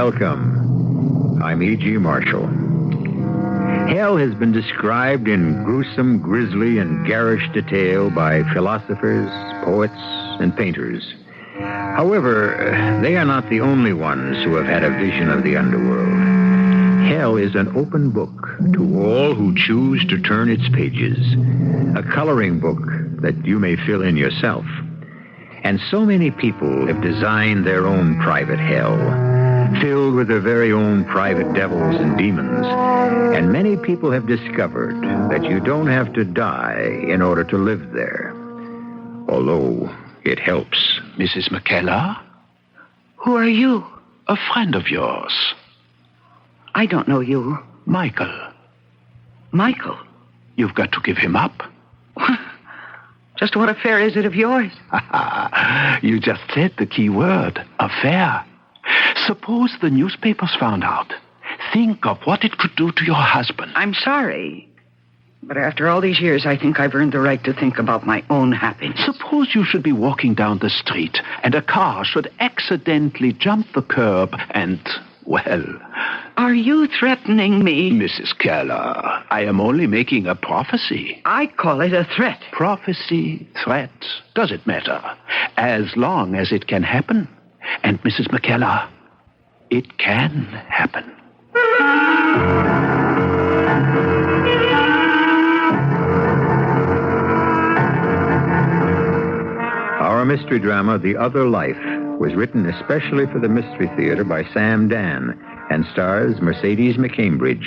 Welcome. I'm E.G. Marshall. Hell has been described in gruesome, grisly, and garish detail by philosophers, poets, and painters. However, they are not the only ones who have had a vision of the underworld. Hell is an open book to all who choose to turn its pages, a coloring book that you may fill in yourself. And so many people have designed their own private hell, filled with their very own private devils and demons. And many people have discovered that you don't have to die in order to live there. Although it helps. Mrs. McKellar? Who are you? A friend of yours. I don't know you. Michael. Michael? You've got to give him up. Just what affair is it of yours? You just said the key word, affair. Suppose the newspapers found out. Think of what it could do to your husband. I'm sorry. But after all these years, I think I've earned the right to think about my own happiness. Suppose you should be walking down the street and a car should accidentally jump the curb and, well... Are you threatening me? Mrs. Keller, I am only making a prophecy. I call it a threat. Prophecy, threat, does it matter? As long as it can happen. And, Mrs. McKellar, it can happen. Our mystery drama, The Other Life, was written especially for the Mystery Theater by Sam Dan and stars Mercedes McCambridge.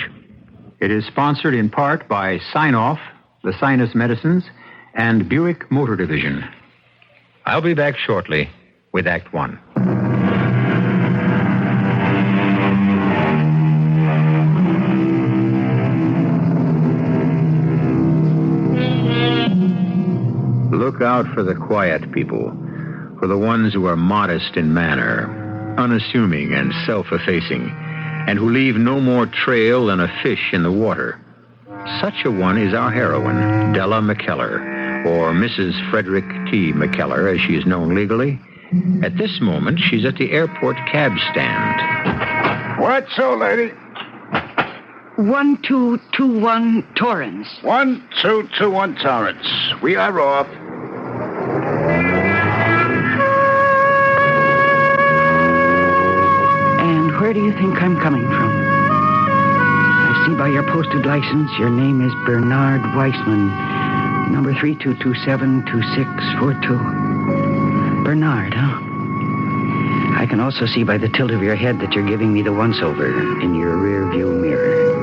It is sponsored in part by Sign-Off, the Sinus Medicines, and Buick Motor Division. I'll be back shortly with Act One. Look out for the quiet people, for the ones who are modest in manner, unassuming and self-effacing, and who leave no more trail than a fish in the water. Such a one is our heroine, Della McKellar, or Mrs. Frederick T. McKellar, as she is known legally. At this moment, she's at the airport cab stand. What so, lady? 1221 Torrance. 1221 Torrance. We are off. And where do you think I'm coming from? I see by your posted license your name is Bernard Weissman, number 32272642. Bernard, huh? I can also see by the tilt of your head that you're giving me the once-over in your rear-view mirror.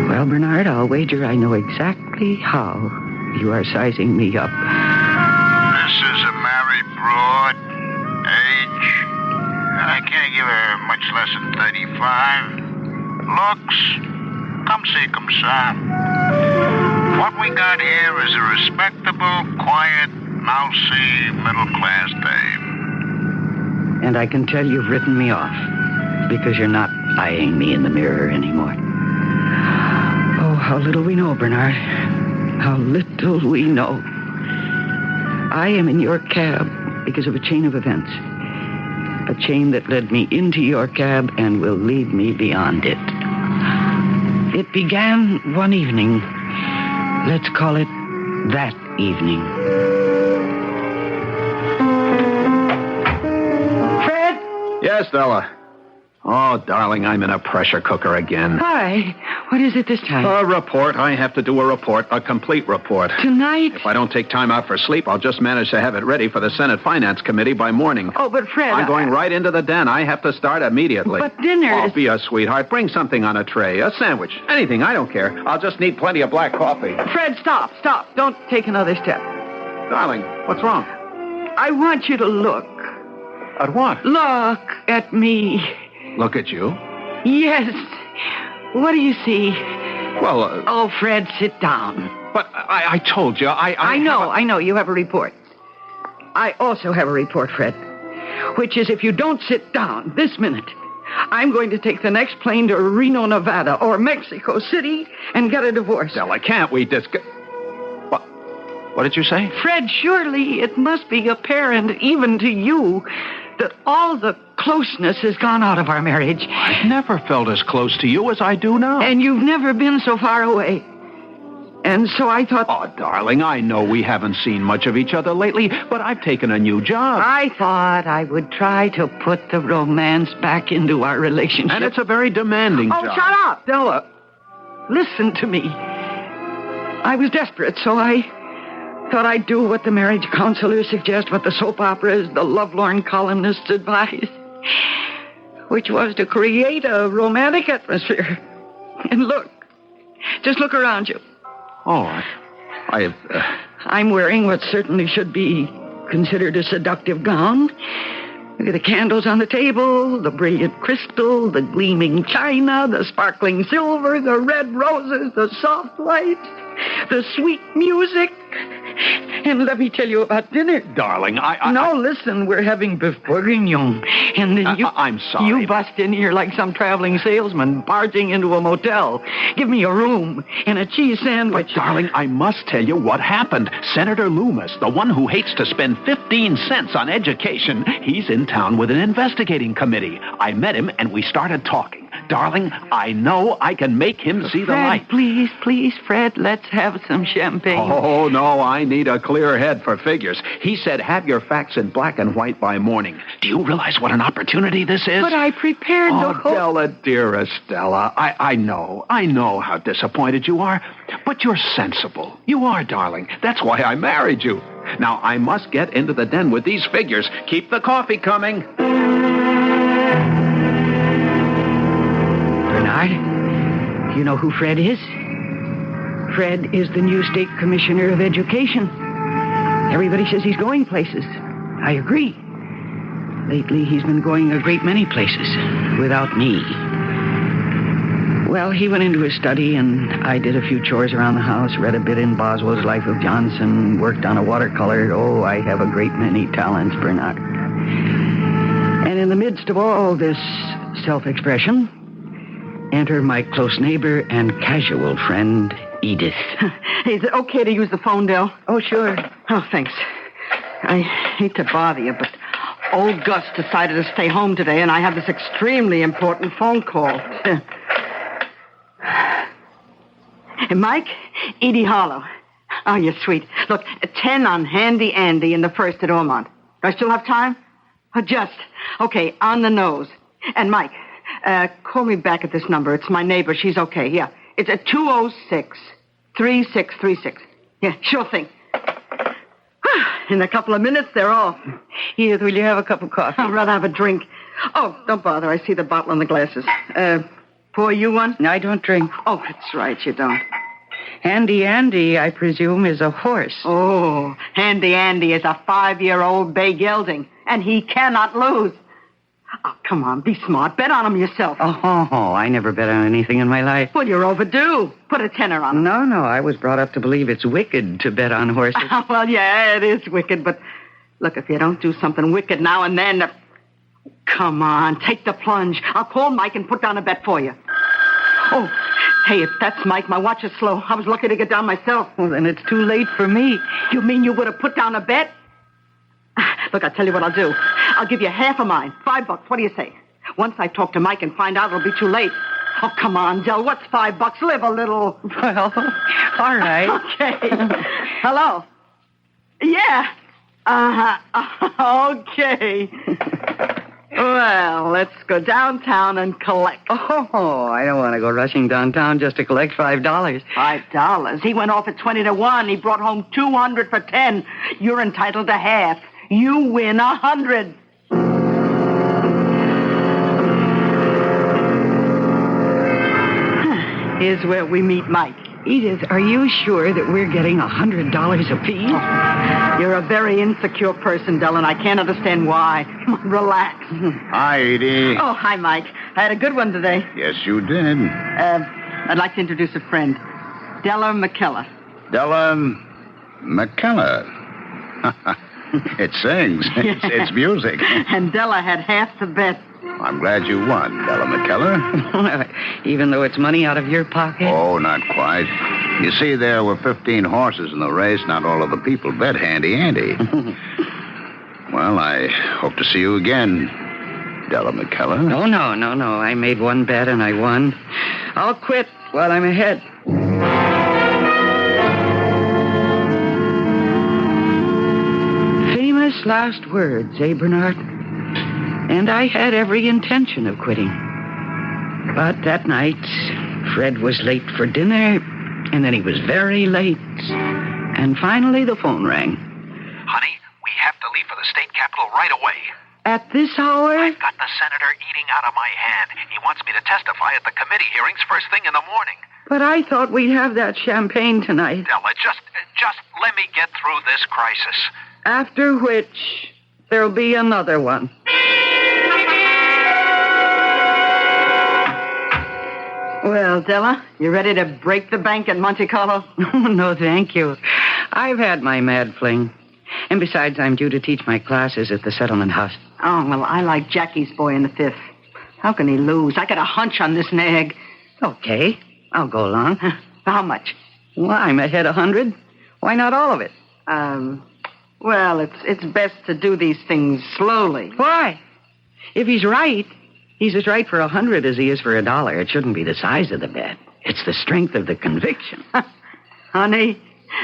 Well, Bernard, I'll wager I know exactly how you are sizing me up. This is a married broad. Age? I can't give her much less than 35. Looks? Come see, come ça. What we got here is a respectable, quiet, mousy, middle-class dame. And I can tell you've written me off because you're not eyeing me in the mirror anymore. Oh, how little we know, Bernard. How little we know. I am in your cab because of a chain of events. A chain that led me into your cab and will lead me beyond it. It began one evening. Let's call it that evening. Fred? Yes, Della. Oh, darling, I'm in a pressure cooker again. Hi. What is it this time? A report. I have to do a report, a complete report. Tonight? If I don't take time out for sleep, I'll just manage to have it ready for the Senate Finance Committee by morning. Oh, but Fred... I'm going right into the den. I have to start immediately. But dinner Oh, is... be a sweetheart. Bring something on a tray. A sandwich. Anything. I don't care. I'll just need plenty of black coffee. Fred, stop. Don't take another step. Darling, what's wrong? I want you to look. At what? Look at me. Look at you? Yes. What do you see? Well, Oh, Fred, sit down. But I told you, I know. You have a report. I also have a report, Fred, which is if you don't sit down this minute, I'm going to take the next plane to Reno, Nevada, or Mexico City and get a divorce. Della, can't we discuss... What did you say? Fred, surely it must be apparent even to you that all the closeness has gone out of our marriage. I've never felt as close to you as I do now. And you've never been so far away. And so I thought... Oh, darling, I know we haven't seen much of each other lately, but I've taken a new job. I thought I would try to put the romance back into our relationship. And it's a very demanding job. Oh, shut up, Della. Listen to me. I was desperate, so I thought I'd do what the marriage counselors suggest, what the soap operas, the lovelorn columnists advise, which was to create a romantic atmosphere. And look, just look around you. Oh, I'm wearing what certainly should be considered a seductive gown. Look at the candles on the table, the brilliant crystal, the gleaming china, the sparkling silver, the red roses, the soft lights, the sweet music. And let me tell you about dinner. Darling, No, listen, we're having beef bourguignon. And then I'm sorry. You bust in here like some traveling salesman barging into a motel. Give me a room and a cheese sandwich. But, darling, I must tell you what happened. Senator Loomis, the one who hates to spend 15 cents on education, he's in town with an investigating committee. I met him and we started talking. Darling, I know I can make him see the light. Please, Fred, let's have some champagne. Oh, no, I need a clear head for figures. He said have your facts in black and white by morning. Do you realize what an opportunity this is? But I prepared the whole... Della, dearest Della, I know how disappointed you are, but you're sensible. You are, darling. That's why I married you. Now, I must get into the den with these figures. Keep the coffee coming. Bernard, you know who Fred is? Fred is the new state commissioner of education. Everybody says he's going places. I agree. Lately, he's been going a great many places without me. Well, he went into his study, and I did a few chores around the house, read a bit in Boswell's Life of Johnson, worked on a watercolor. Oh, I have a great many talents, Bernard. And in the midst of all this self-expression, enter my close neighbor and casual friend, Edith. Is it okay to use the phone, Del? Oh, sure. Oh, thanks. I hate to bother you, but old Gus decided to stay home today, and I have this extremely important phone call. Hey, Mike, Edie Hollow. Oh, you're sweet. Look, 10 on Handy Andy in the first at Ormond. Do I still have time? Just. Okay, on the nose. And Mike, call me back at this number. It's my neighbor. She's okay. Yeah. It's at 206-3636. Yeah, sure thing. In a couple of minutes, they're off. Edith, will you have a cup of coffee? I'd rather have a drink. Oh, don't bother. I see the bottle and the glasses. Pour you one? No, I don't drink. Oh, that's right. You don't. Handy Andy, I presume, is a horse. Oh, Handy Andy is a 5-year-old bay gelding, and he cannot lose. Oh, come on, be smart. Bet on him yourself. Oh, I never bet on anything in my life. Well, you're overdue. Put a tenner on him. No, I was brought up to believe it's wicked to bet on horses. Well, yeah, it is wicked, but look, if you don't do something wicked now and then... Come on, take the plunge. I'll call Mike and put down a bet for you. Oh, hey, if that's Mike, my watch is slow. I was lucky to get down myself. Well, then it's too late for me. You mean you would have put down a bet? Look, I'll tell you what I'll do. I'll give you half of mine. $5. What do you say? Once I talk to Mike and find out, it'll be too late. Oh, come on, Del. What's $5? Live a little. Well, all right. Okay. Hello? Yeah. Okay. Well, let's go downtown and collect. Oh, I don't want to go rushing downtown just to collect $5. $5? He went off at 20-1. He brought home 200 for 10. You're entitled to half. You win 100. Here's where we meet Mike. Edith, are you sure that we're getting $100 apiece? Oh, you're a very insecure person, Della, and I can't understand why. Relax. Hi, Edie. Oh, hi, Mike. I had a good one today. Yes, you did. I'd like to introduce a friend. Della McKellar. Della McKellar. It sings. It's music. And Della had half the bet. I'm glad you won, Della McKellar. Even though it's money out of your pocket? Oh, not quite. You see, there were 15 horses in the race. Not all of the people bet Handy Andy. Well, I hope to see you again. Della McKellar. No. I made one bet and I won. I'll quit while I'm ahead. Famous last words, eh, Bernard? And I had every intention of quitting. But that night, Fred was late for dinner, and then he was very late. And finally, the phone rang. Honey, we have to leave for the state capitol right away. At this hour? I've got the senator eating out of my hand. He wants me to testify at the committee hearings first thing in the morning. But I thought we'd have that champagne tonight. Della, just let me get through this crisis. After which, there'll be another one. Well, Della, you ready to break the bank at Monte Carlo? Oh, no, thank you. I've had my mad fling. And besides, I'm due to teach my classes at the settlement house. Oh, well, I like Jackie's boy in the fifth. How can he lose? I got a hunch on this nag. Okay, I'll go along. How much? Well, I'm ahead 100. Why not all of it? Well, it's best to do these things slowly. Why? If he's right, he's as right for 100 as he is for $1. It shouldn't be the size of the bet. It's the strength of the conviction. Honey,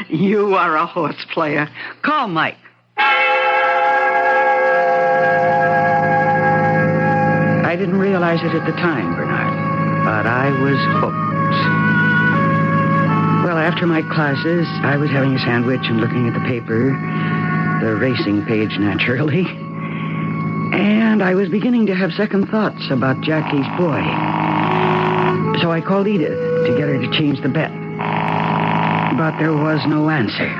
you are a horse player. Call Mike. I didn't realize it at the time, Bernard, but I was hooked. Well, after my classes, I was having a sandwich and looking at the paper, the racing page, naturally. And I was beginning to have second thoughts about Jackie's boy. So I called Edith to get her to change the bet. But there was no answer.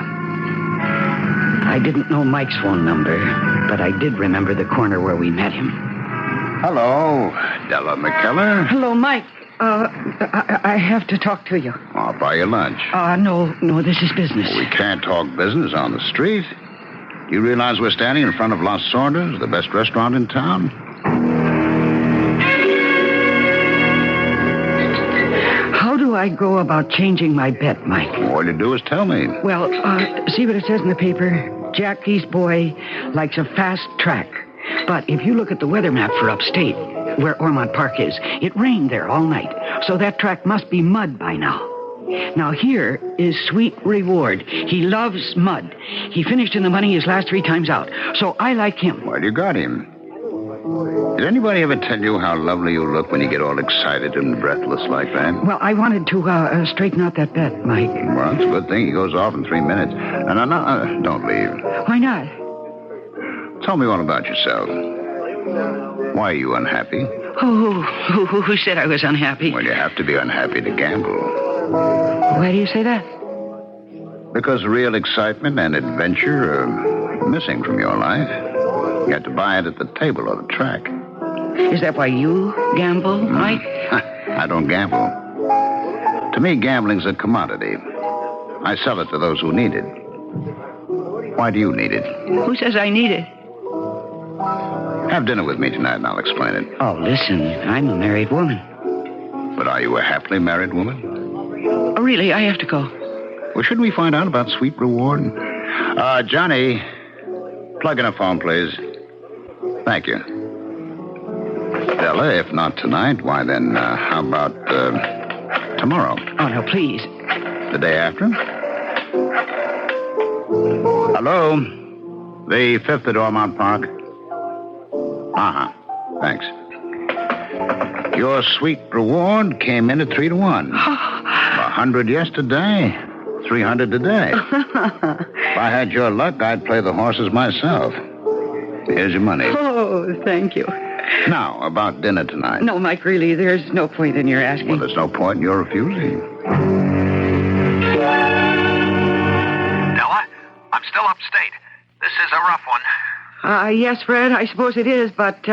I didn't know Mike's phone number, but I did remember the corner where we met him. Hello, Della McKellar. Hello, Mike. I have to talk to you. I'll buy you lunch. No, this is business. We can't talk business on the street. You realize we're standing in front of Las Sordas, the best restaurant in town? How do I go about changing my bet, Mike? All you do is tell me. Well, see what it says in the paper? Jackie's boy likes a fast track. But if you look at the weather map for upstate, where Ormond Park is, it rained there all night. So that track must be mud by now. Now here is Sweet Reward. He loves mud. He finished in the money his last 3 times out. So I like him. Well, you got him. Did anybody ever tell you how lovely you look when you get all excited and breathless like that? Well, I wanted to straighten out that bet, Mike. Well, it's a good thing he goes off in 3 minutes. No, don't leave. Why not? Tell me all about yourself. Why are you unhappy? Oh, who said I was unhappy? Well, you have to be unhappy to gamble. Why do you say that? Because real excitement and adventure are missing from your life. You have to buy it at the table or the track. Is that why you gamble, Mike? I don't gamble. To me, gambling's a commodity. I sell it to those who need it. Why do you need it? Who says I need it? Have dinner with me tonight and I'll explain it. Oh, listen, I'm a married woman. But are you a happily married woman? Oh, really? I have to go. Well, shouldn't we find out about Sweet Reward? Johnny, plug in a phone, please. Thank you. Della, if not tonight, why then, how about tomorrow? Oh, no, please. The day after? Hello? The 5th at Ormond Park? Uh-huh. Thanks. Your Sweet Reward came in at 3-1. 100 yesterday, 300 today. If I had your luck, I'd play the horses myself. Here's your money. Oh, thank you. Now, about dinner tonight. No, Mike, really, there's no point in your asking. Well, there's no point in your refusing. Della, I'm still upstate. This is a rough one. Yes, Fred, I suppose it is, but,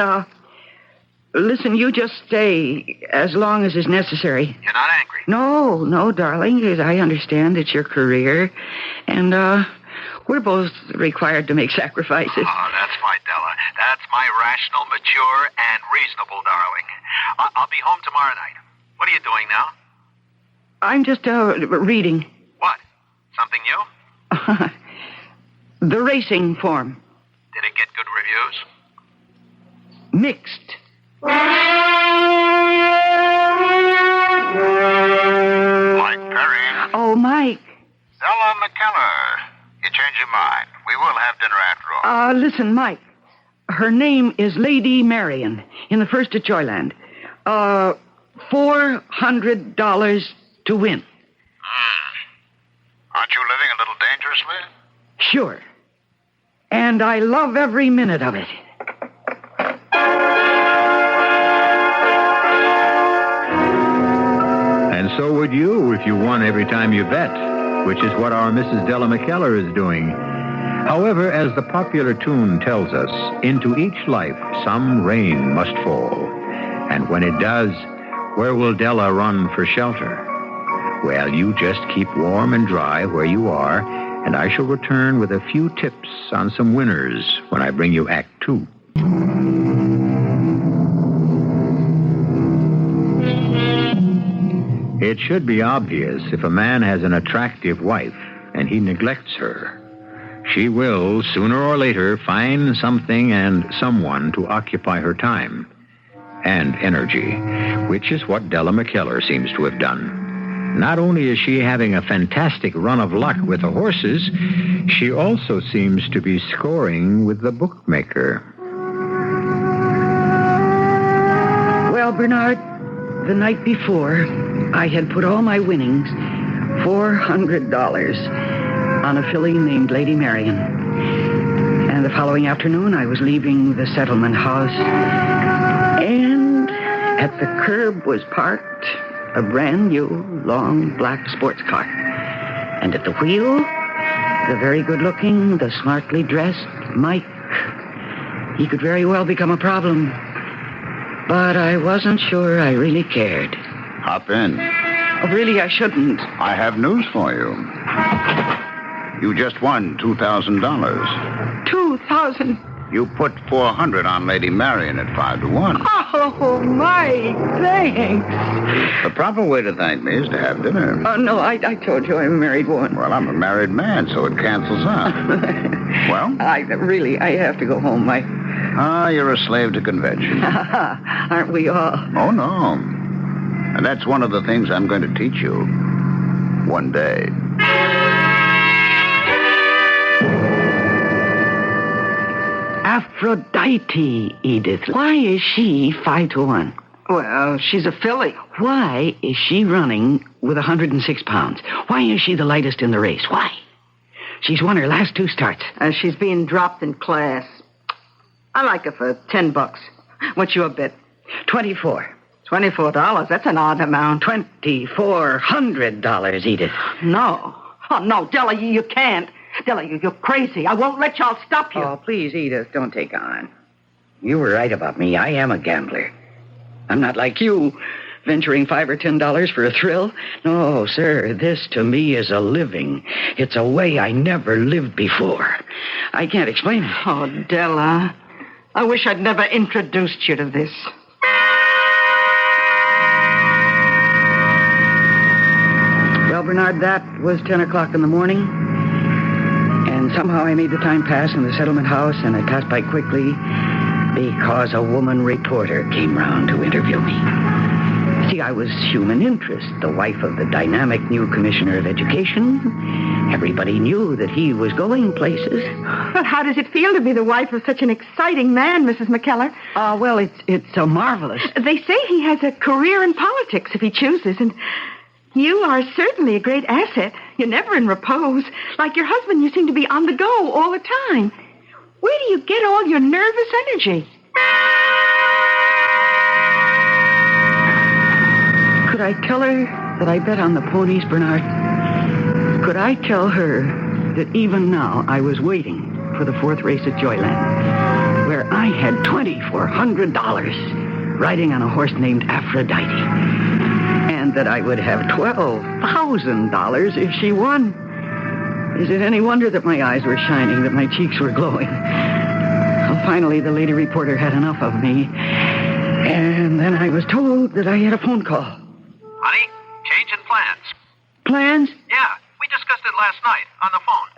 listen, you just stay as long as is necessary. You're not angry? No, darling, I understand it's your career, and, we're both required to make sacrifices. Oh, that's fine, Della. That's my rational, mature, and reasonable darling. I'll be home tomorrow night. What are you doing now? I'm just, reading. What? Something new? The racing form. Did it get good reviews? Mixed. Mike Perry. Oh, Mike. Della McKellar. You change your mind. We will have dinner after all. Listen, Mike. Her name is Lady Marion in the First at Joyland. $400 to win. Aren't you living a little dangerously? Sure. And I love every minute of it. And so would you if you won every time you bet, which is what our Mrs. Della McKellar is doing. However, as the popular tune tells us, into each life some rain must fall. And when it does, where will Della run for shelter? Well, you just keep warm and dry where you are, and I shall return with a few tips on some winners when I bring you Act 2. It should be obvious if a man has an attractive wife and he neglects her. She will, sooner or later, find something and someone to occupy her time and energy, which is what Della McKellar seems to have done. Not only is she having a fantastic run of luck with the horses, she also seems to be scoring with the bookmaker. Well, Bernard, the night before, I had put all my winnings, $400, on a filly named Lady Marion. And the following afternoon, I was leaving the settlement house, and at the curb was parked a brand new, long, black sports car. And at the wheel, the very good-looking, the smartly dressed Mike. He could very well become a problem. But I wasn't sure I really cared. Hop in. Oh, really, I shouldn't. I have news for you. You just won $2,000. $2,000? You put $400 on Lady Marion at 5 to 1. Oh, Mike, thanks. The proper way to thank me is to have dinner. Oh, no, I told you I'm a married woman. Well, I'm a married man, so it cancels out. Well? I have to go home, Mike. You're a slave to convention. Aren't we all? Oh, no. And that's one of the things I'm going to teach you one day. Aphrodite, Edith. Why is she 5 to 1? Well, she's a filly. Why is she running with 106 pounds? Why is she the lightest in the race? Why? She's won her last 2 starts. She's being dropped in class. I like her for $10. What's your bid? 24. $24? That's an odd amount. $2,400, Edith. No. Oh, no, Della, you can't. Della, you're crazy. I won't let y'all stop you. Oh, please, Edith, don't take on. You were right about me. I am a gambler. I'm not like you, venturing $5 or $10 for a thrill. No, sir, this to me is a living. It's a way I never lived before. I can't explain it. Oh, Della, I wish I'd never introduced you to this. Well, Bernard, that was 10 o'clock in the morning. And somehow I made the time pass in the settlement house, and it passed by quickly because a woman reporter came round to interview me. See, I was human interest, the wife of the dynamic new commissioner of education. Everybody knew that he was going places. Well, how does it feel to be the wife of such an exciting man, Mrs. McKellar? Well, it's so marvelous. They say he has a career in politics if he chooses, and you are certainly a great asset. You're never in repose. Like your husband, you seem to be on the go all the time. Where do you get all your nervous energy? Could I tell her that I bet on the ponies, Bernard? Could I tell her that even now I was waiting for the 4th race at Joyland, where I had $2,400 riding on a horse named Aphrodite, and that I would have $12,000 if she won? Is it any wonder that my eyes were shining, that my cheeks were glowing? Well, finally, the lady reporter had enough of me, and then I was told that I had a phone call. Honey, change in plans. Plans? Yeah, we discussed it last night on the phone.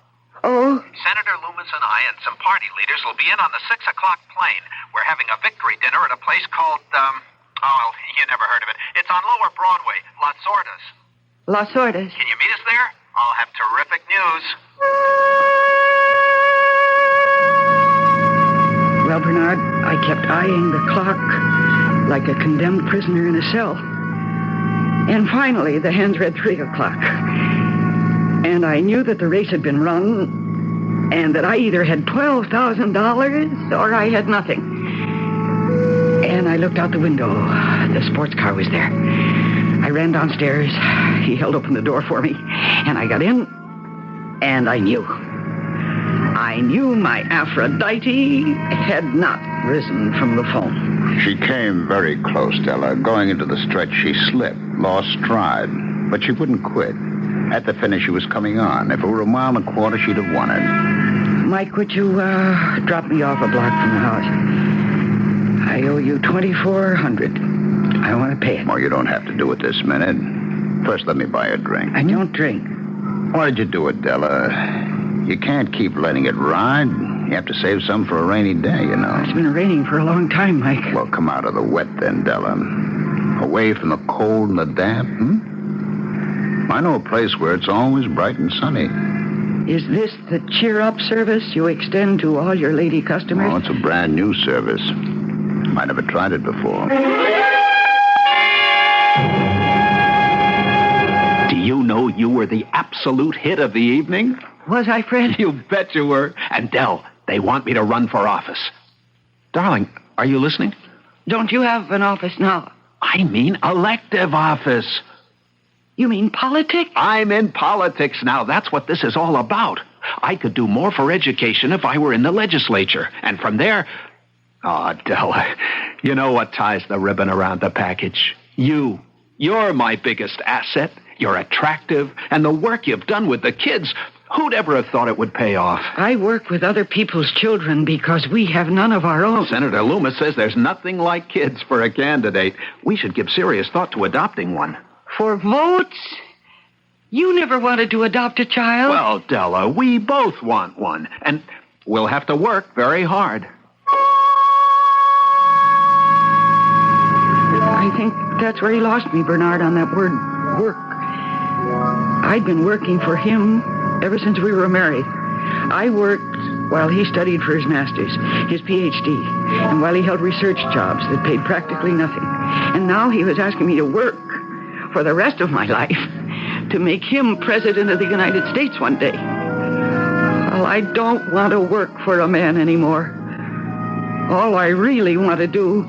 Oh, Senator Loomis and I and some party leaders will be in on the 6 o'clock plane. We're having a victory dinner at a place called, you never heard of it. It's on Lower Broadway, Las Ordas. Las Ordas. Can you meet us there? I'll have terrific news. Well, Bernard, I kept eyeing the clock like a condemned prisoner in a cell. And finally, the hands read 3 o'clock. And I knew that the race had been run, and that I either had $12,000 or I had nothing. And I looked out the window. The sports car was there. I ran downstairs. He held open the door for me, and I got in, and I knew. I knew my Aphrodite had not risen from the foam. She came very close, Della. Going into the stretch, she slipped, lost stride, but she wouldn't quit. At the finish, she was coming on. If it were a mile and a quarter, she'd have won it. Mike, would you drop me off a block from the house? I owe you $2,400. I want to pay it. Well, you don't have to do it this minute. First, let me buy a drink. I don't drink. Why did you do it, Della? You can't keep letting it ride. You have to save some for a rainy day, you know. It's been raining for a long time, Mike. Well, come out of the wet then, Della. Away from the cold and the damp, I know a place where it's always bright and sunny. Is this the cheer-up service you extend to all your lady customers? Oh, it's a brand new service. I never tried it before. Do you know you were the absolute hit of the evening? Was I, Fred? You bet you were. And Dell, they want me to run for office. Darling, are you listening? Don't you have an office now? I mean elective office. You mean politics? I'm in politics now. That's what this is all about. I could do more for education if I were in the legislature. And from there... Oh, Della, you know what ties the ribbon around the package? You. You're my biggest asset. You're attractive. And the work you've done with the kids, who'd ever have thought it would pay off? I work with other people's children because we have none of our own. Senator Loomis says there's nothing like kids for a candidate. We should give serious thought to adopting one. For votes? You never wanted to adopt a child? Well, Della, we both want one. And we'll have to work very hard. I think that's where he lost me, Bernard, on that word, work. I'd been working for him ever since we were married. I worked while he studied for his master's, his Ph.D., and while he held research jobs that paid practically nothing. And now he was asking me to work for the rest of my life to make him president of the United States one day. Well, I don't want to work for a man anymore. All I really want to do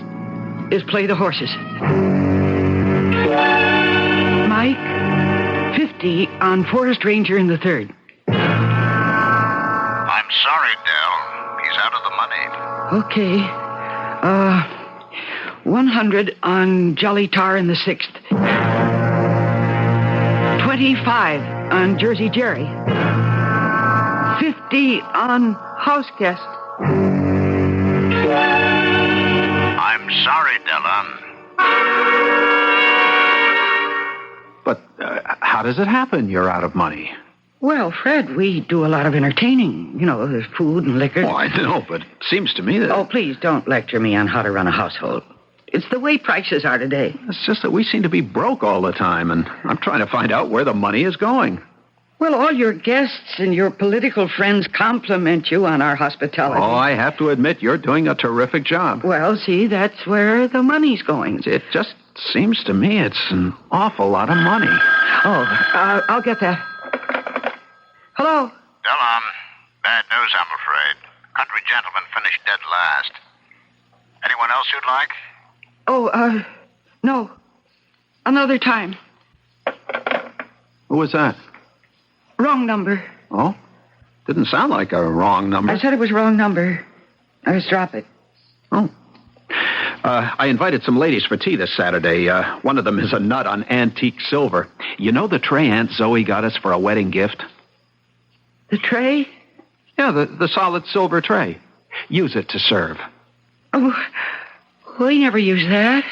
is play the horses. Mike, 50 on Forest Ranger in the third. I'm sorry, Dell. He's out of the money. Okay. 100 on Jolly Tar in the sixth. 25 on Jersey Jerry. 50 on House Guest. I'm sorry, Della. But how does it happen you're out of money? Well, Fred, we do a lot of entertaining. You know, there's food and liquor. Oh, I know, but it seems to me that... Oh, please don't lecture me on how to run a household. It's the way prices are today. It's just that we seem to be broke all the time, and I'm trying to find out where the money is going. Well, all your guests and your political friends compliment you on our hospitality. Oh, I have to admit, you're doing a terrific job. Well, see, that's where the money's going. It just seems to me it's an awful lot of money. Oh, I'll get that. Hello? Della, bad news, I'm afraid. Country gentleman finished dead last. Anyone else you'd like? Oh, no. Another time. Who was that? Wrong number. Oh? Didn't sound like a wrong number. I said it was wrong number. I was drop it. Oh. I invited some ladies for tea this Saturday. One of them is a nut on antique silver. You know the tray Aunt Zoe got us for a wedding gift? The tray? Yeah, the solid silver tray. Use it to serve. Oh, we never use that.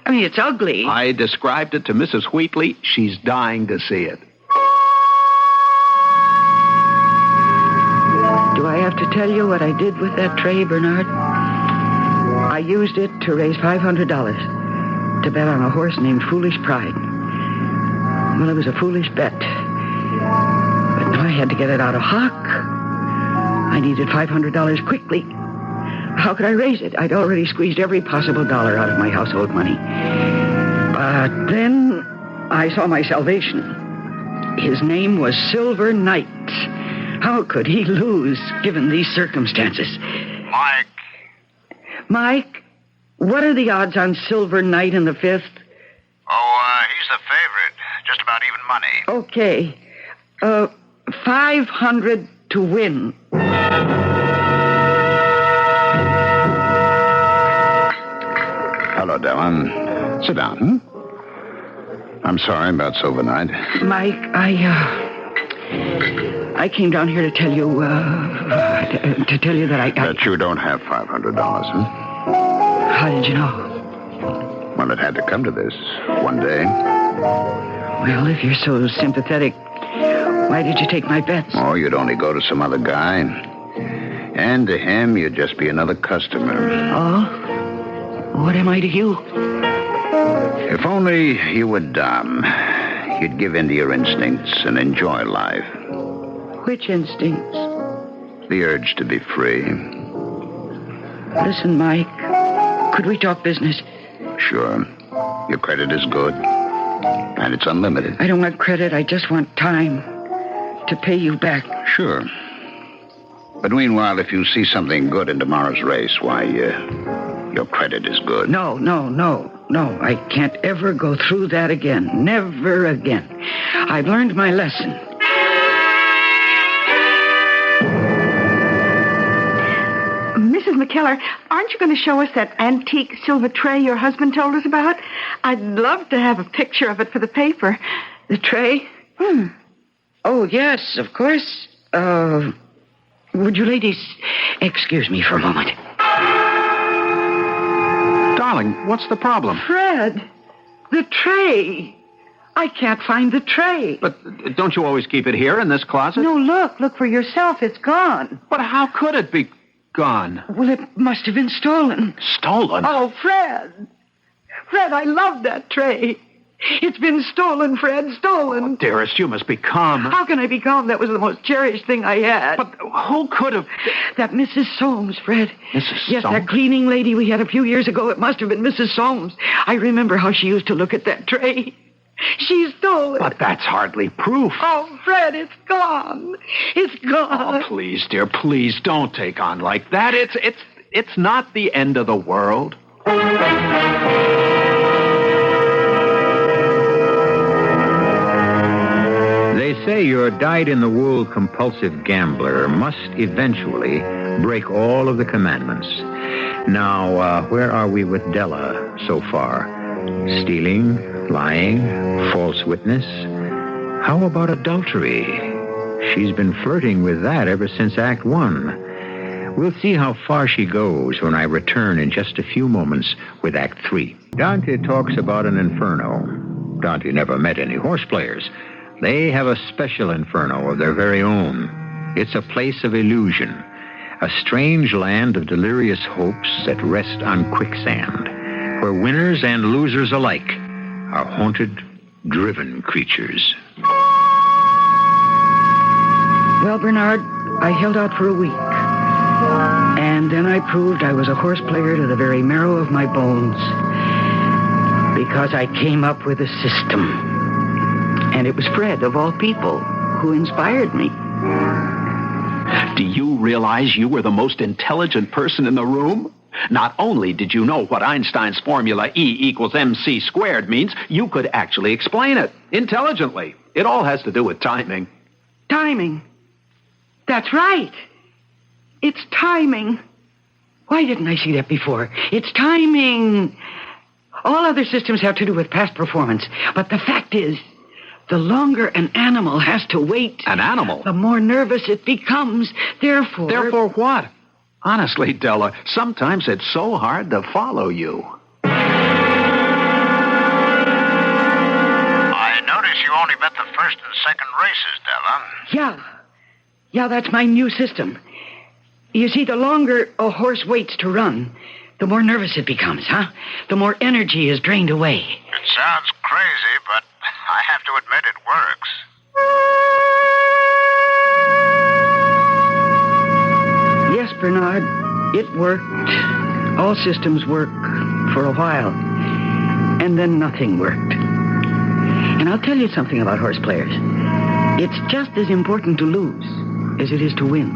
I mean, it's ugly. I described it to Mrs. Wheatley. She's dying to see it. to tell you what I did with that tray, Bernard? I used it to raise $500 to bet on a horse named Foolish Pride. Well, it was a foolish bet. But now I had to get it out of hock. I needed $500 quickly. How could I raise it? I'd already squeezed every possible dollar out of my household money. But then I saw my salvation. His name was Silver Knight. How could he lose, given these circumstances? Mike, what are the odds on Silver Knight in the fifth? Oh, he's the favorite. Just about even money. Okay. 500 to win. Hello, Della. Sit down, I'm sorry about Silver Knight. Mike, I came down here to tell you, that I... That you don't have $500, huh? How did you know? Well, it had to come to this one day. Well, if you're so sympathetic, why did you take my bets? Oh, you'd only go to some other guy. And to him, you'd just be another customer. Oh? What am I to you? If only you would, you'd give in to your instincts and enjoy life. Which instincts? The urge to be free. Listen, Mike, could we talk business? Sure. Your credit is good. And it's unlimited. I don't want credit. I just want time to pay you back. Sure. But meanwhile, if you see something good in tomorrow's race, why, your credit is good. No. I can't ever go through that again. Never again. I've learned my lesson. Mrs. McKellar, aren't you going to show us that antique silver tray your husband told us about? I'd love to have a picture of it for the paper. The tray? Oh, yes, of course. Would you ladies excuse me for a moment? Darling, what's the problem? Fred, the tray. I can't find the tray. But don't you always keep it here in this closet? No, look for yourself. It's gone. But how could it be gone? Well, it must have been stolen. Stolen? Oh, Fred, I love that tray. It's been stolen, Fred, stolen. Oh, dearest, you must be calm. How can I be calm? That was the most cherished thing I had. But who could have... That Mrs. Soames, Fred. Mrs. Yes, Soames? that cleaning lady we had a few years ago. It must have been Mrs. Soames. I remember how she used to look at that tray. She stole it. But that's hardly proof. Oh, Fred, it's gone. It's gone. Oh, please, dear, please don't take on like that. It's not the end of the world. They say your dyed-in-the-wool compulsive gambler must eventually break all of the commandments. Now, where are we with Della so far? Stealing, lying, false witness? How about adultery? She's been flirting with that ever since Act 1. We'll see how far she goes when I return in just a few moments with Act 3. Dante talks about an inferno. Dante never met any horse players. They have a special inferno of their very own. It's a place of illusion, a strange land of delirious hopes that rest on quicksand, where winners and losers alike are haunted, driven creatures. Well, Bernard, I held out for a week. And then I proved I was a horse player to the very marrow of my bones. Because I came up with a system. And it was Fred, of all people, who inspired me. Do you realize you were the most intelligent person in the room? Not only did you know what Einstein's formula E=mc² means, you could actually explain it intelligently. It all has to do with timing. Timing. That's right. It's timing. Why didn't I see that before? It's timing. All other systems have to do with past performance. But the fact is, the longer an animal has to wait... An animal? The more nervous it becomes. Therefore... Therefore what? Honestly, Della, sometimes it's so hard to follow you. I notice you only bet the first and second races, Della. Yeah, that's my new system. You see, the longer a horse waits to run, the more nervous it becomes, huh? The more energy is drained away. It sounds crazy, but I have to admit it works. Yes, Bernard, it worked. All systems work for a while. And then nothing worked. And I'll tell you something about horse players. It's just as important to lose as it is to win.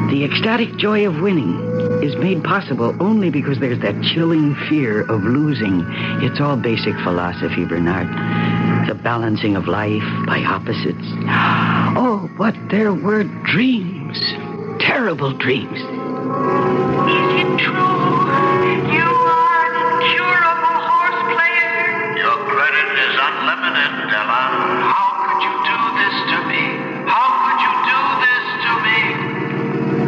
The ecstatic joy of winning is made possible only because there's that chilling fear of losing. It's all basic philosophy, Bernard. The balancing of life by opposites. Oh, but there were dreams. Terrible dreams. Is it true? You are an incurable horse player? Your credit is unlimited, Della. How could you do this to me? How could you do this to me?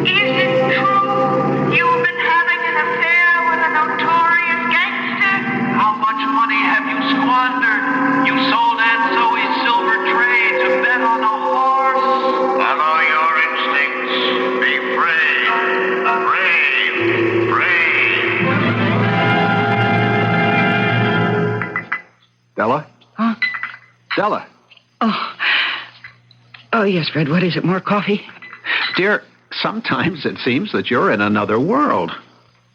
Is it true? You've been having an affair with a notorious gangster? How much money have you squandered? You sold Aunt Zoe's silver tray to bet on a horse. Follow your instincts. Be brave. Brave. Brave. Della? Huh? Della? Oh, yes, Fred. What is it? More coffee? Dear, sometimes it seems that you're in another world.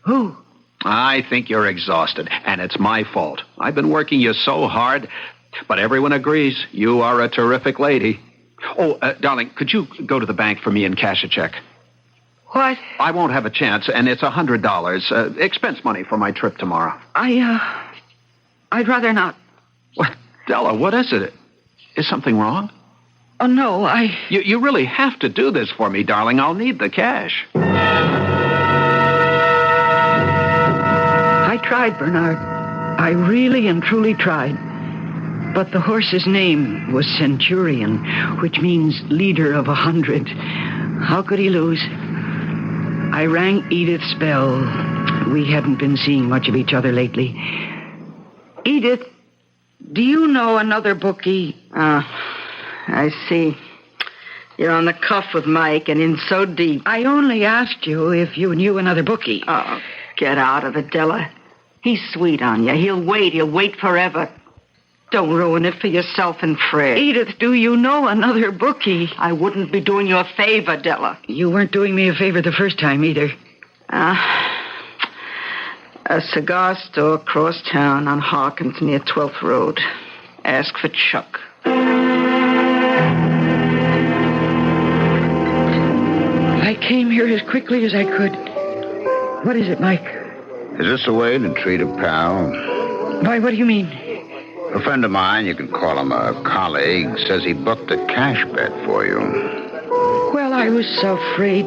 Who? I think you're exhausted, and it's my fault. I've been working you so hard, but everyone agrees you are a terrific lady. Oh, darling, could you go to the bank for me and cash a check? What? I won't have a chance, and it's $100, expense money for my trip tomorrow. I'd rather not. What? Della, what is it? Is something wrong? Oh, no, You really have to do this for me, darling. I'll need the cash. I tried, Bernard. I really and truly tried. But the horse's name was Centurion, which means leader of 100. How could he lose? I rang Edith's bell. We hadn't been seeing much of each other lately. Edith, do you know another bookie? I see. You're on the cuff with Mike and in so deep. I only asked you if you knew another bookie. Oh, get out of it, Della. He's sweet on you. He'll wait forever. Don't ruin it for yourself and Fred. Edith, do you know another bookie? I wouldn't be doing you a favor, Della. You weren't doing me a favor the first time either. A cigar store across town on Hawkins near 12th Road. Ask for Chuck. I came here as quickly as I could. What is it, Mike? Is this the way to treat a pal? Why, what do you mean? A friend of mine, you can call him a colleague, says he booked a cash bet for you. Well, I was afraid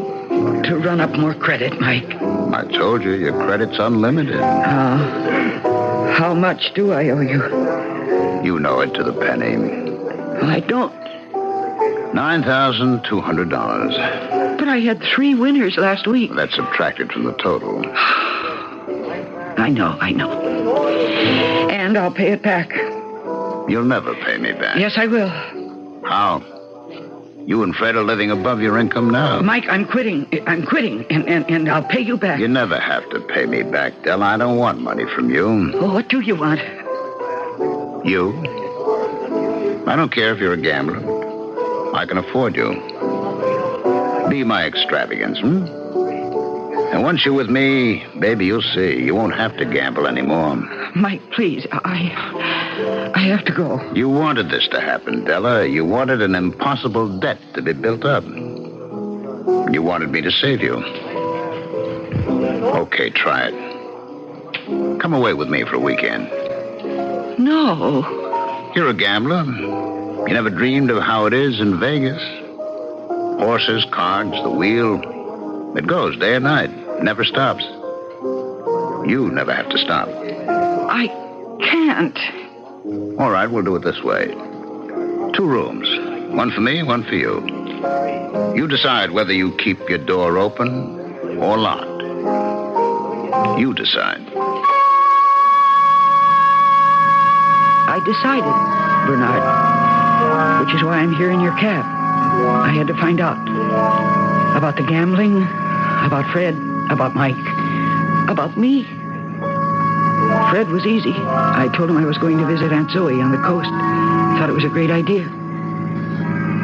to run up more credit, Mike. I told you, your credit's unlimited. How much do I owe you? You know it to the penny. I don't. $9,200. But I had 3 winners last week. That's subtracted from the total. I know. And I'll pay it back. You'll never pay me back. Yes, I will. How? You and Fred are living above your income now. Mike, I'm quitting, and I'll pay you back. You never have to pay me back, Della. I don't want money from you. Well, what do you want? You? I don't care if you're a gambler. I can afford you. Be my extravagance, And once you're with me, baby, you'll see. You won't have to gamble anymore. Mike, please, I have to go. You wanted this to happen, Della. You wanted an impossible debt to be built up. You wanted me to save you. Okay, try it. Come away with me for a weekend. No. You're a gambler. You never dreamed of how it is in Vegas. Horses, cards, the wheel. It goes day and night. It never stops. You never have to stop. I can't. All right, we'll do it this way. 2 rooms. One for me, one for you. You decide whether you keep your door open or locked. You decide. I decided, Bernard. Which is why I'm here in your cab. I had to find out. About the gambling, About Fred, about Mike, about me. Fred was easy. I told him I was going to visit Aunt Zoe on the coast. Thought it was a great idea.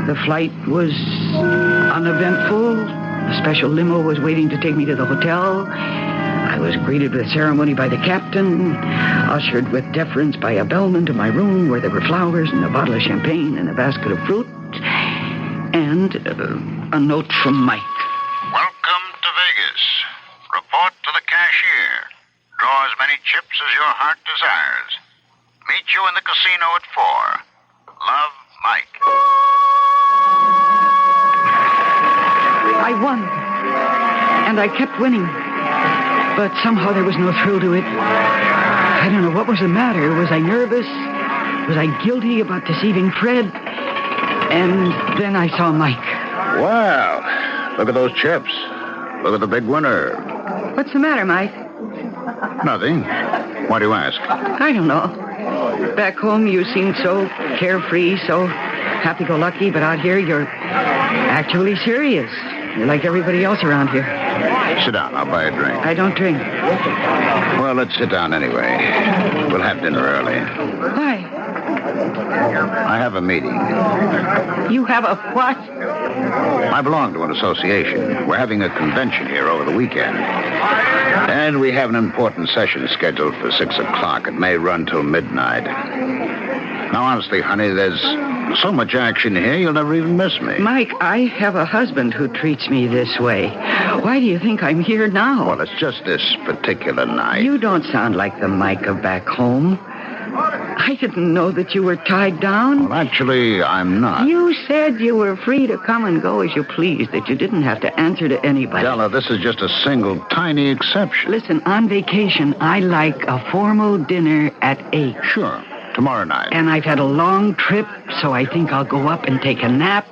The flight was uneventful. A special limo was waiting to take me to the hotel. I was greeted with ceremony by the captain, ushered with deference by a bellman to my room where there were flowers and a bottle of champagne and a basket of fruit, and a note from Mike. Welcome to Vegas. Report to the cashier. Draw as many chips as your heart desires. Meet you in the casino at 4. Love, Mike. I won, and I kept winning. But somehow there was no thrill to it. I don't know what was the matter. Was I nervous? Was I guilty about deceiving Fred? And then I saw Mike. Well, look at those chips. Look at the big winner. What's the matter, Mike? Nothing. Why do you ask? I don't know. Back home, you seemed so carefree, so happy-go-lucky, but out here, you're actually serious. You're like everybody else around here. Sit down. I'll buy a drink. I don't drink. Well, let's sit down anyway. We'll have dinner early. Why? I have a meeting. You have a what? I belong to an association. We're having a convention here over the weekend. And we have an important session scheduled for 6 o'clock. It may run till midnight. Now, honestly, honey, there's so much action here, you'll never even miss me. Mike, I have a husband who treats me this way. Why do you think I'm here now? Well, it's just this particular night. You don't sound like the Mike of back home. I didn't know that you were tied down. Well, actually, I'm not. You said you were free to come and go as you pleased, that you didn't have to answer to anybody. Della, this is just a single, tiny exception. Listen, on vacation, I like a formal dinner at 8. Sure, tomorrow night. And I've had a long trip, so I think I'll go up and take a nap,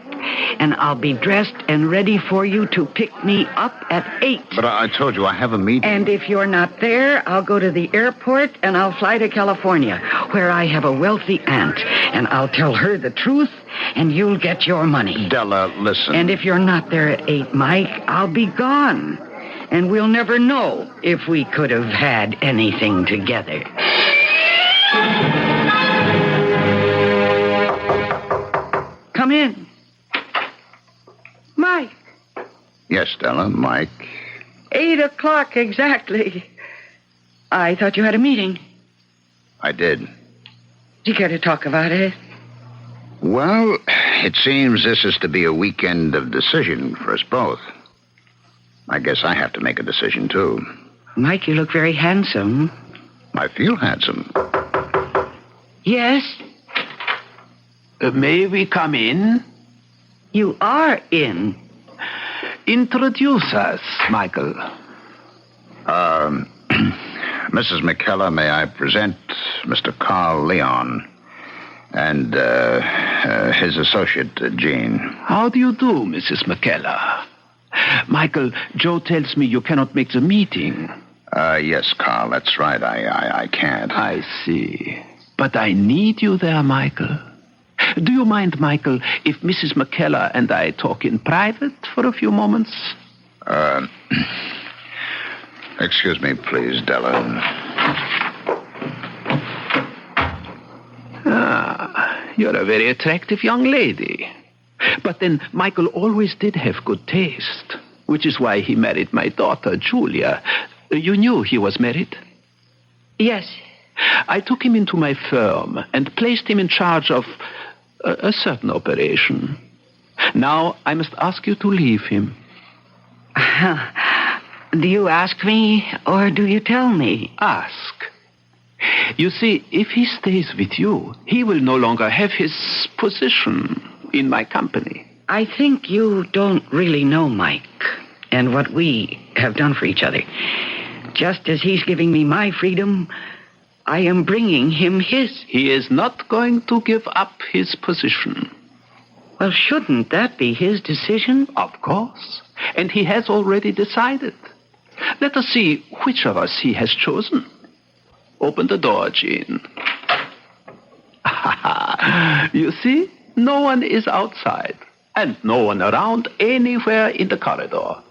and I'll be dressed and ready for you to pick me up at 8. But I told you I have a meeting. And if you're not there, I'll go to the airport and I'll fly to California, where I have a wealthy aunt, and I'll tell her the truth, and you'll get your money. Della, listen. And if you're not there at 8, Mike, I'll be gone, and we'll never know if we could have had anything together. Come in. Mike. Yes, Della, Mike. 8 o'clock exactly. I thought you had a meeting. I did. Do you care to talk about it? Well, it seems this is to be a weekend of decision for us both. I guess I have to make a decision, too. Mike, you look very handsome. I feel handsome. Yes? May we come in? You are in. Introduce us, Michael. Mrs. McKellar, may I present Mr. Carl Leon and his associate, Jean. How do you do, Mrs. McKellar? Michael, Joe tells me you cannot make the meeting. Yes, Carl, that's right. I can't. I see. But I need you there, Michael. Do you mind, Michael, if Mrs. McKellar and I talk in private for a few moments? Excuse me, please, Della. You're a very attractive young lady. But then Michael always did have good taste, which is why he married my daughter, Julia. You knew he was married? Yes. I took him into my firm and placed him in charge of a certain operation. Now I must ask you to leave him. Do you ask me or do you tell me? Ask. You see, if he stays with you, he will no longer have his position in my company. I think you don't really know Mike and what we have done for each other. Just as he's giving me my freedom, I am bringing him his. He is not going to give up his position. Well, shouldn't that be his decision? Of course. And he has already decided. Let us see which of us he has chosen. Open the door, Jean. You see, no one is outside, and no one around anywhere in the corridor.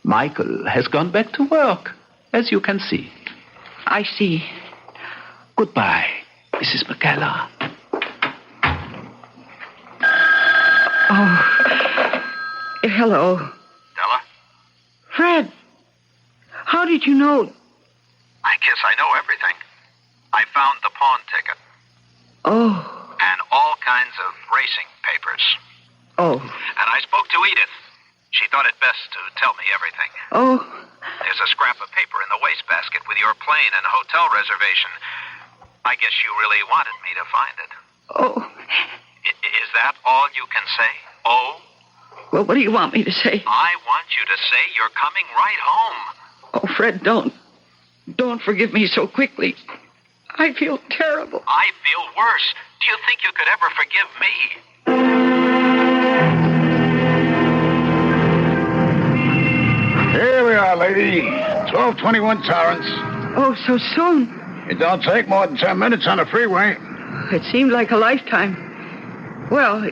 Michael has gone back to work, as you can see. I see. Goodbye, Mrs. McKellar. Oh, hello. Della? Fred, how did you know? I guess I know everything. I found the pawn ticket. Oh, And all kinds of racing papers. oh, And I spoke to Edith. She thought it best to tell me everything. oh, There's a scrap of paper in the wastebasket with your plane and hotel reservation. I guess you really wanted me to find it. oh. Is that all you can say? Oh? Well, what do you want me to say? I want you to say you're coming right home. Oh, Fred, don't forgive me so quickly. I feel terrible. I feel worse. Do you think you could ever forgive me? Here we are, lady. 1221 Torrance. Oh, so soon. It don't take more than 10 minutes on the freeway. It seemed like a lifetime. Well,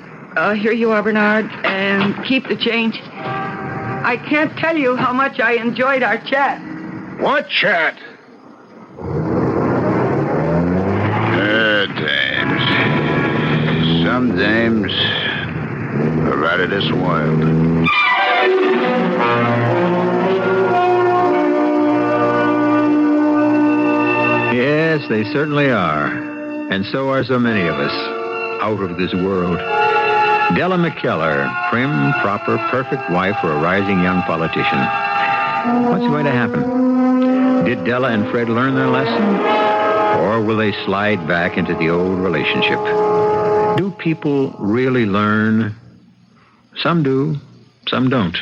here you are, Bernard, and keep the change. I can't tell you how much I enjoyed our chat. What chat? Dames. Some dames are out of this world. Yes, they certainly are. And so are so many of us, out of this world. Della McKellar, prim, proper, perfect wife for a rising young politician. What's going to happen? Did Della and Fred learn their lesson? Or will they slide back into the old relationship? Do people really learn? Some do, some don't.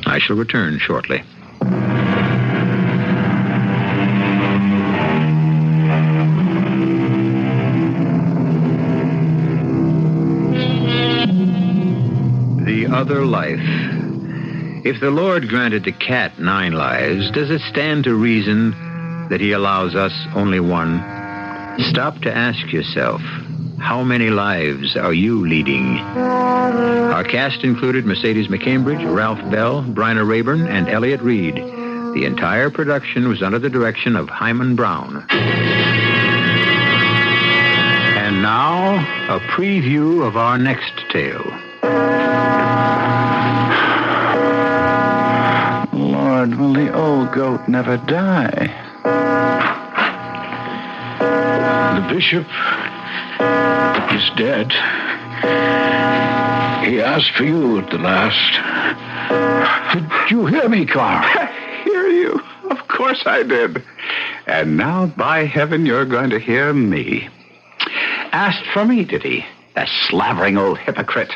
I shall return shortly. The other life. If the Lord granted the cat 9 lives, does it stand to reason that he allows us only one? Stop to ask yourself, how many lives are you leading? Our cast included Mercedes McCambridge, Ralph Bell, Bryna Rayburn, and Elliot Reed. The entire production was under the direction of Hyman Brown. And now, a preview of our next tale. Lord, will the old goat never die? The bishop is dead. He asked for you at the last. Did you hear me, Clark? Hear you? Of course I did. And now, by heaven, you're going to hear me. Asked for me, did he? That slavering old hypocrite.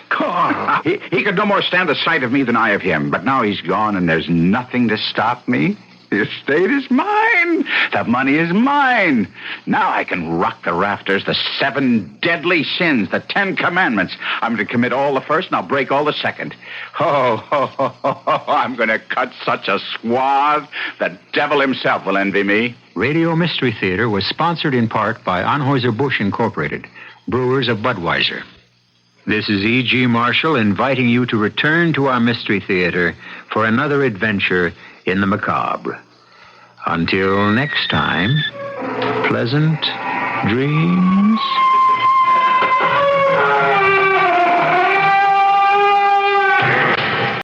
He could no more stand the sight of me than I of him. But now he's gone, and there's nothing to stop me. The estate is mine. The money is mine. Now I can rock the rafters, the 7 deadly sins, the 10 commandments. I'm going to commit all the first, and I'll break all the second. I'm going to cut such a swath, the devil himself will envy me. Radio Mystery Theater was sponsored in part by Anheuser-Busch Incorporated, brewers of Budweiser. This is E.G. Marshall inviting you to return to our Mystery Theater for another adventure in the macabre. Until next time, pleasant dreams.